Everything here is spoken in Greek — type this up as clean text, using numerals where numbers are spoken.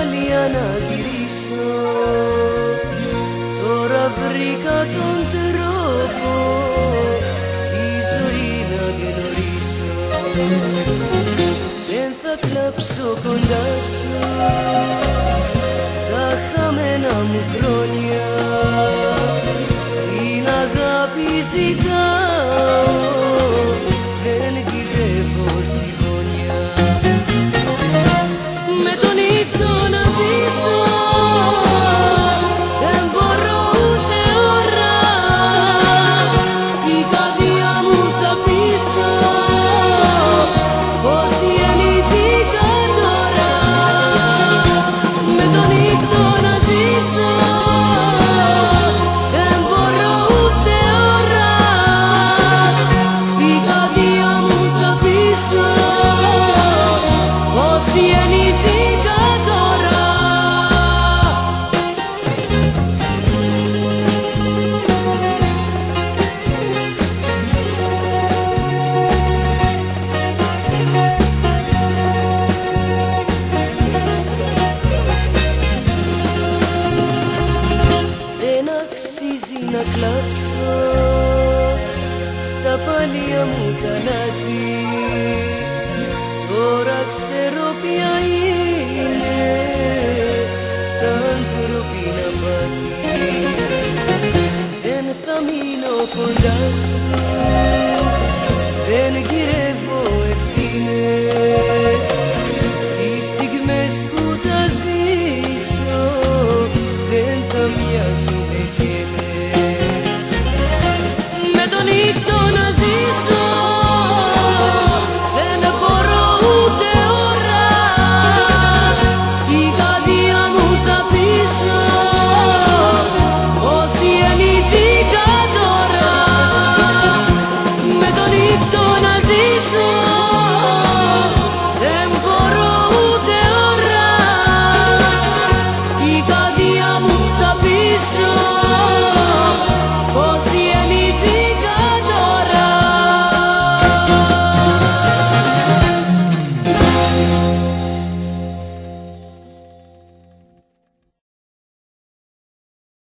παλιά να γυρίσω. Τώρα βρήκα τον τρόπο τη ζωή να γνωρίσω. Δεν θα κλάψω κοντά σου τα χαμένα μου χρόνια. Την αγάπη ζητάω, δεν γυρεύω συμπόνια. Με τον ήλιο να ζήσω, δεν μπορώ ούτε ώρα. Η καρδιά μου θα πείσω πως γεννήθηκα τώρα. Με τον ήλιο να ζήσω, δεν μπορώ ούτε ώρα. Η καρδιά μου θα πείσω πως γεννήθηκα τώρα. Δεν αξίζει να κλάψω στα παλιά μου τα λάθη. Τώρα ξέρω ποια είναι τα ανθρώπινα πάθη. Δεν θα μείνω κοντά σου, δεν γυρεύω ευθύνες.